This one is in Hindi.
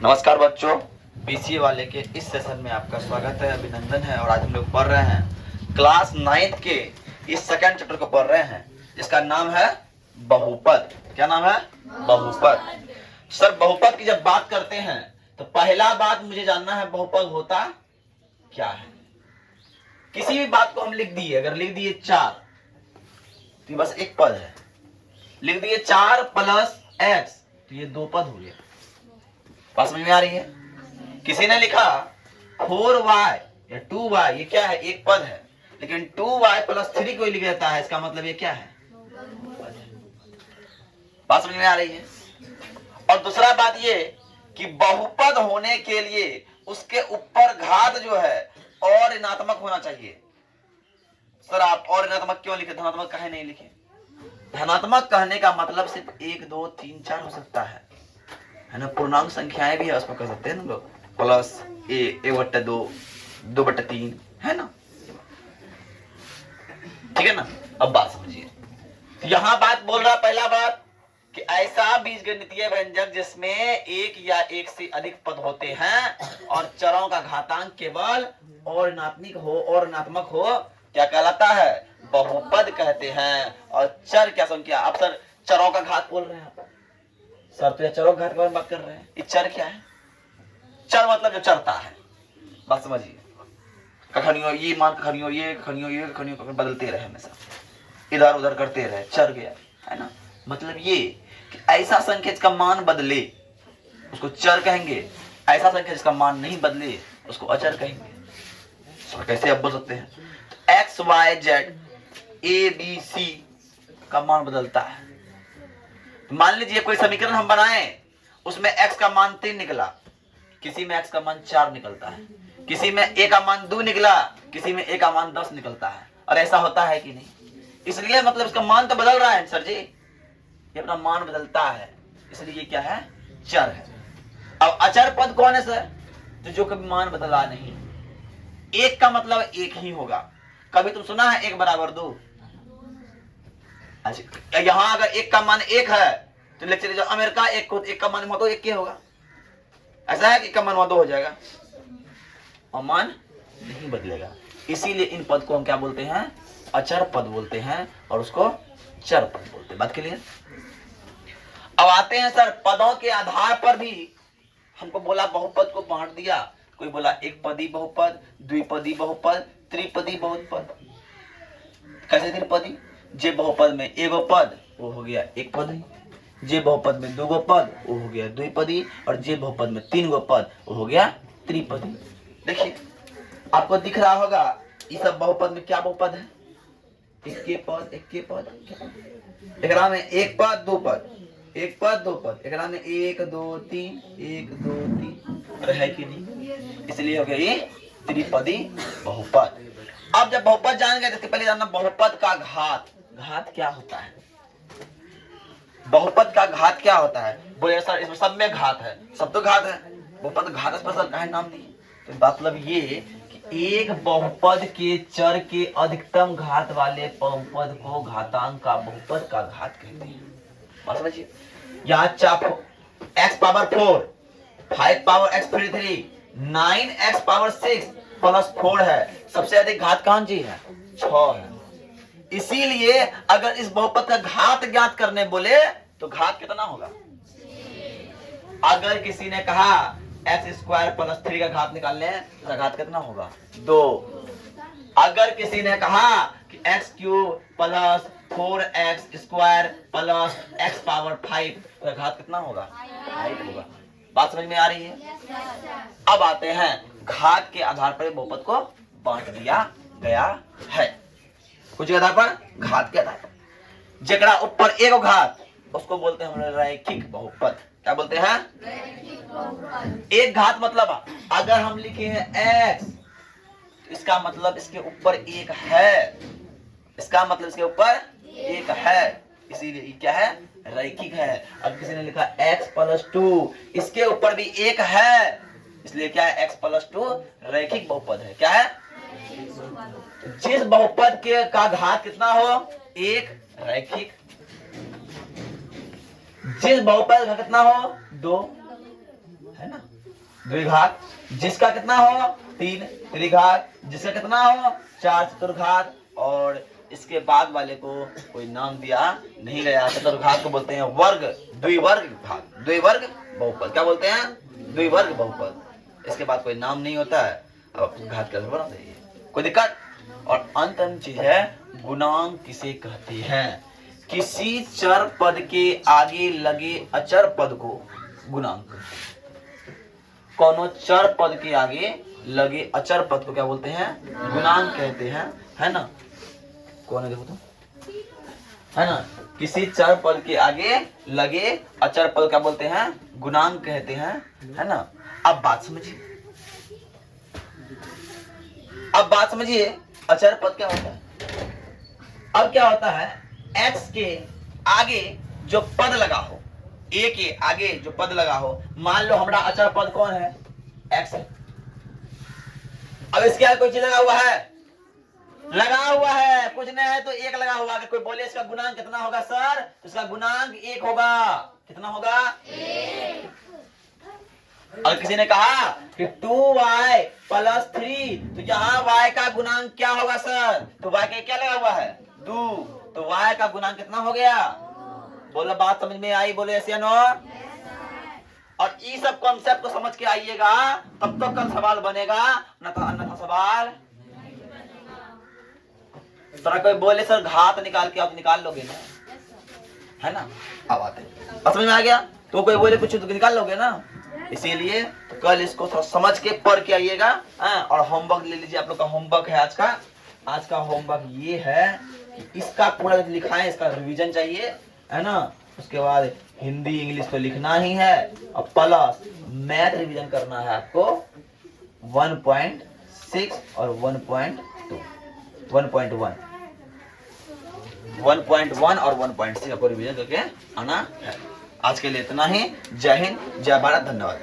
नमस्कार बच्चों, बीसीए वाले के इस सेशन में आपका स्वागत है, अभिनंदन है। और आज हम लोग पढ़ रहे हैं क्लास 9th के इस सेकंड चैप्टर को पढ़ रहे हैं, जिसका नाम है बहुपद। क्या नाम है? बहुपद। सर, बहुपद की जब बात करते हैं तो पहला बात मुझे जानना है, बहुपद होता क्या है। किसी भी बात को हम लिख दिए, अगर लिख दिए 4 तो ये बस एक पद है। लिख दिए 4 प्लस x तो ये 2 पद हो गया। बात समझ में आ रही है? किसी ने लिखा 4y या 2y, ये क्या है? एक पद है। लेकिन 2y प्लस 3 कोई लिख देता है, इसका मतलब ये क्या है? बात समझ में आ रही है? और दूसरा बात ये कि बहुपद होने के लिए उसके ऊपर घात जो है और ऋणात्मक होना चाहिए। सर, आप और ऋणात्मक क्यों लिखे, धनात्मक काहे नहीं लिखे? धनात्मक कहने का मतलब सिर्फ 1 2 3 4 हो सकता है ना। पूर्णांक संख्याएं भी है, उसमें कर सकते हैं ना लोग, प्लस a 1/2 2/3, है ना? ठीक है ना? अब बात समझिए। यहां बात बोल रहा, पहला बात कि ऐसा बीजगणितीय व्यंजक जिसमें एक या एक से अधिक पद होते हैं और चरों का घातांक केवल और ऋणात्मक हो, क्या कहलाता है? बहुपद कहते हैं। और चर क्या संख्या? अब सर चरों का घात बोल रहे हैं आप। सर तो चरों का घात के बारे में बात कर रहे हैं। ये चर क्या है? चर मतलब जो चरता है। बात समझिए। कखनियों ये मान, कखनियों ये, कखनियों ये, कखनियों बदलते रहे, हमेशा इधर उधर करते रहे, चर गया, है ना? मतलब ये कि ऐसा संख्या जिसका मान बदले उसको चर कहेंगे, ऐसा संख्या जिसका मान नहीं बदले उसको अचर कहेंगे। तो कैसे आप बोल सकते हैं? X Y Z A B C का मान बदलता है। मान लीजिए कोई समीकरण हम बनाए, उसमें x का मान 3 निकला, किसी में x का मान 4 निकलता है, किसी में a का मान 2 निकला, किसी में a का मान 10 निकलता है। और ऐसा होता है कि नहीं? इसलिए मतलब इसका मान तो बदल रहा है सर जी, ये अपना मान बदलता है, इसलिए ये क्या है? चर है। अब अचर पद कौन है सर? तो जो कभी मान बदला नहीं। एक का मतलब एक ही होगा। कभी तुम सुना है 1 बराबर 2? यहां अगर एक का मान 1 है तो लेक्चर जो अमेरिका एक का मान तो 1 के होगा। ऐसा है कि का मान 2 हो जाएगा और मान नहीं बदलेगा। इसीलिए इन पद को हम क्या बोलते हैं? अचर पद बोलते हैं, और उसको चर पद बोलते हैं। बात क्लियर? अब आते हैं सर, पदों के आधार पर भी हमको बोला बहुपद को बांट दिया। कोई बोला एक पदी बहुपद, द्विपदी बहुपद, त्रिपदी बहुपद। कैसे त्रिपदी? जे बहुपद में एगो पद वो हो गया एक पदी, जे बहुपद में 2 गो पद वो हो गया द्विपदी, और जे बहुपद में 3 गो पद वो हो गया त्रिपदी। देखिए आपको दिख रहा होगा ये सब बहुपद में क्या बहुपद है? एक के पद, एक के पद, एकरा में एक पद 2 पद, एक पद 2 पद, एकरा में 1 2 3 1 2 3 है कि नहीं? इसलिए हो गया ये त्रिपदी बहुपद। अब जब बहुपद जान गए तो पहले जानना बहुपद का घात। घात क्या होता है? बहुपद का घात क्या होता है? बोले सर इसमें सब में घात है, सब तो घात है, बहुपद घात स्पेशल काहे नाम दिए? तो मतलब ये कि एक बहुपद के चर के अधिकतम घात वाले बहुपद को घातांक का बहुपद का घात कहते हैं। बात समझिए। यहाँ x power 4, 5 power x 3, 9x power 6 plus 4 है। सबसे अधिक घात कौन सी है? 6 है। इसीलिए अगर इस बहुपद का घात ज्ञात करने बोले तो घात कितना होगा? अगर किसी ने कहा x² प्लस 3 का घात निकालने तो घात कितना होगा? 2। अगर किसी ने कहा कि x³ plus 4x² plus x power 5 का घात कितना होगा? 5 होगा। बात समझ में आ रही है? अब आते हैं घात के आधार पर बहुपद को बांट दिया गया है। कुछ आधार पर, घात के आधार पर। जेकरा ऊपर एगो घात उसको बोलते हैं हम रैखिक बहुपद। क्या बोलते हैं? रैखिक बहुपद। एक घात मतलब अगर हम लिखे हैं x तो इसका मतलब इसके ऊपर एक है, इसका मतलब इसके ऊपर एक है, इसीलिए ये क्या है? रैखिक है। अब किसी ने लिखा x प्लस 2, इसके ऊपर भी एक है, इसलिए क्या है? x प्लस 2 रैखिक बहुपद है। क्या है? जिस बहुपद के का घात कितना हो? 1 रैखिक। जिस बहुपद का कितना हो? 2, है ना। द्विघात जिसका कितना हो 3, त्रिघात जिसका कितना हो 4, चतुर्घात, और इसके बाद वाले को कोई नाम दिया नहीं गया। चतुर्घात को बोलते हैं वर्ग, द्विवर्ग भाग, द्विवर्ग बहुपद। क्या बोलते हैं? द्विवर्ग बहुपद। इसके बाद कोई नाम नहीं होता है। अब घात कैसे बना देंगे, कोई दिक्कत? और अंतिम चीज है गुणांक किसे कहते हैं? किसी चर पद के आगे लगे अचर पद को गुणांक। कोनो चर पद के आगे लगे अचर पद को क्या बोलते हैं? गुणांक कहते हैं, है ना। कौन है देखो तो, है ना। किसी चर पद के आगे लगे अचर पद क्या बोलते हैं? गुणांक कहते हैं, है ना। अब बात समझिए, अब बात समझिए अचर पद क्या होता है। अब क्या होता है, x के आगे जो पद लगा हो, a के आगे जो पद लगा हो, मान लो हमारा अचर पद कौन है? x है। अब इसके आगे कोई चीज लगा हुआ है? लगा हुआ है, कुछ नहीं है तो 1 लगा हुआ। अगर कोई बोले इसका गुणांक कितना होगा सर, तो इसका गुणांक 1 होगा। कितना होगा? 1। और किसी ने कहा कि 2y + 3, तो यहाँ y का गुणांक क्या होगा सर? तो y के क्या लगा हुआ है? 2, तो y का गुणांक कितना हो गया? बोलो, बात समझ में आई? बोलो ऐसे नो। और ये सब कॉन्सेप्ट को समझ के आइएगा, तब तो कल सवाल बनेगा, अन्यथा सवाल। तो कोई बोले सर घात निकाल के आप निकाल लोगे ना, है ना। अब आते हैं, समझ में आ गया? तो कोई बोले कुछ तो निकाल लोगे ना। इसीलिए तो कल इसको थोड़ा समझ के पढ़ के आइएगा। और होमवर्क ले लीजिए, आप लोग का होमवर्क है आज का होमवर्क ये है कि इसका पूरा लिखा है, इसका रिवीजन चाहिए, है ना। उसके बाद हिंदी इंग्लिश तो लिखना ही है, और प्लस मैथ रिवीजन करना है आपको 1.6 और 1.2, 1.1 और 1.6 आपको रिवीजन करके आना है। आज के लिए इतना ही। जय हिंद, जय भारत, धन्यवाद।